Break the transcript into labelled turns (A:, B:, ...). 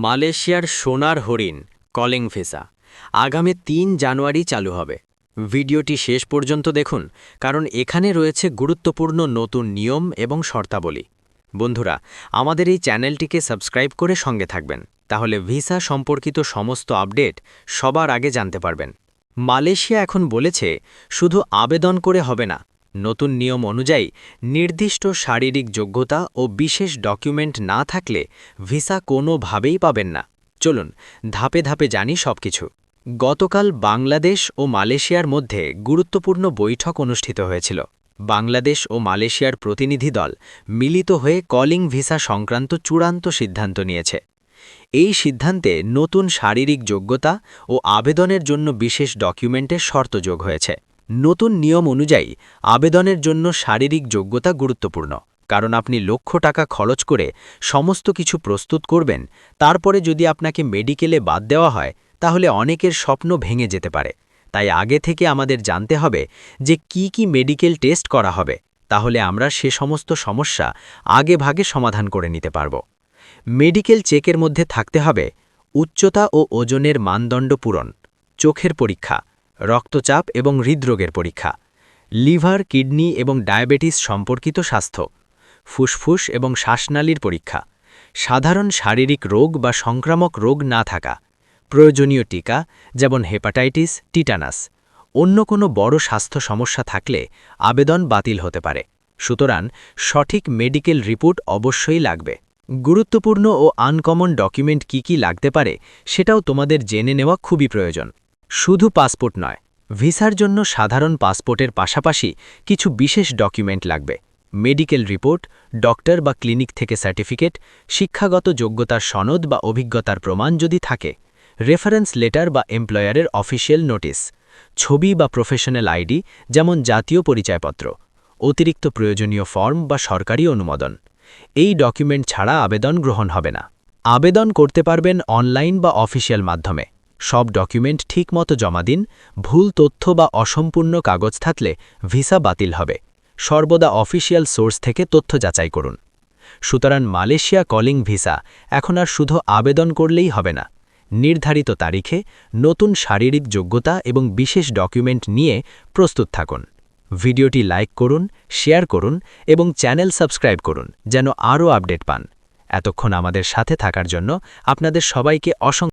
A: মালয়েশিয়ার সোনার হরিণ কলিং ভিসা আগামী ৩ জানুয়ারি চালু হবে। ভিডিওটি শেষ পর্যন্ত দেখুন, কারণ এখানে রয়েছে গুরুত্বপূর্ণ নতুন নিয়ম এবং শর্তাবলী। বন্ধুরা, আমাদের এই চ্যানেলটিকে সাবস্ক্রাইব করে সঙ্গে থাকবেন, তাহলে ভিসা সম্পর্কিত সমস্ত আপডেট সবার আগে জানতে পারবেন। মালয়েশিয়া এখন বলেছে শুধু আবেদন করে হবে না, নতুন নিয়ম অনুযায়ী নির্দিষ্ট শারীরিক যোগ্যতা ও বিশেষ ডকুমেন্ট না থাকলে ভিসা কোনোভাবেই পাবেন না। চলুন ধাপে ধাপে জানি সবকিছু। গতকাল বাংলাদেশ ও মালয়েশিয়ার মধ্যে গুরুত্বপূর্ণ বৈঠক অনুষ্ঠিত হয়েছিল। বাংলাদেশ ও মালয়েশিয়ার প্রতিনিধি দল মিলিত হয়ে কলিং ভিসা সংক্রান্ত চূড়ান্ত সিদ্ধান্ত নিয়েছে। এই সিদ্ধান্তে নতুন শারীরিক যোগ্যতা ও আবেদনের জন্য বিশেষ ডকুমেন্টের শর্ত যোগ হয়েছে। নতুন নিয়ম অনুযায়ী আবেদনের জন্য শারীরিক যোগ্যতা গুরুত্বপূর্ণ, কারণ আপনি লক্ষ টাকা খরচ করে সমস্ত কিছু প্রস্তুত করবেন, তারপরে যদি আপনাকে মেডিকেলে বাদ দেওয়া হয় তাহলে অনেকের স্বপ্ন ভেঙে যেতে পারে। তাই আগে থেকে আমাদের জানতে হবে যে কি কি মেডিকেল টেস্ট করা হবে, তাহলে আমরা সে সমস্ত সমস্যা আগে ভাগে সমাধান করে নিতে পারব। মেডিকেল চেকের মধ্যে থাকতে হবে উচ্চতা ও ওজনের মানদণ্ড পূরণ, চোখের পরীক্ষা, রক্তচাপ এবং হৃদরোগের পরীক্ষা, লিভার, কিডনি এবং ডায়াবেটিস সম্পর্কিত স্বাস্থ্য, ফুসফুস এবং শ্বাসনালীর পরীক্ষা, সাধারণ শারীরিক রোগ বা সংক্রামক রোগ না থাকা, প্রয়োজনীয় টিকা যেমন হেপাটাইটিস, টিটানাস। অন্য কোনো বড় স্বাস্থ্য সমস্যা থাকলে আবেদন বাতিল হতে পারে, সুতরাং সঠিক মেডিকেল রিপোর্ট অবশ্যই লাগবে। গুরুত্বপূর্ণ ও আনকমন ডকুমেন্ট কি লাগতে পারে সেটাও তোমাদের জেনে নেওয়া খুবই প্রয়োজন। শুধু পাসপোর্ট নয়, ভিসার জন্য সাধারণ পাসপোর্টের পাশাপাশি কিছু বিশেষ ডকুমেন্ট লাগবে। মেডিকেল রিপোর্ট, ডক্টর বা ক্লিনিক থেকে সার্টিফিকেট, শিক্ষাগত যোগ্যতার সনদ বা অভিজ্ঞতার প্রমাণ যদি থাকে, রেফারেন্স লেটার বা এমপ্লয়ারের অফিসিয়াল নোটিশ, ছবি বা প্রফেশনাল আইডি যেমন জাতীয় পরিচয়পত্র, অতিরিক্ত প্রয়োজনীয় ফর্ম বা সরকারি অনুমোদন। এই ডকুমেন্ট ছাড়া আবেদন গ্রহণ হবে না। আবেদন করতে পারবেন অনলাইন বা অফিসিয়াল মাধ্যমে। সব ডকুমেন্ট ঠিকমতো জমা দিন। ভুল তথ্য বা অসম্পূর্ণ কাগজ থাকলে ভিসা বাতিল হবে। সর্বদা অফিসিয়াল সোর্স থেকে তথ্য যাচাই করুন। সুতরাং মালয়েশিয়া কলিং ভিসা এখন আর শুধু আবেদন করলেই হবে না। নির্ধারিত তারিখে নতুন শারীরিক যোগ্যতা এবং বিশেষ ডকুমেন্ট নিয়ে প্রস্তুত থাকুন। ভিডিওটি লাইক করুন, শেয়ার করুন এবং চ্যানেল সাবস্ক্রাইব করুন যেন আরও আপডেট পান। এতক্ষণ আমাদের সাথে থাকার জন্য আপনাদের সবাইকে অসংখ্য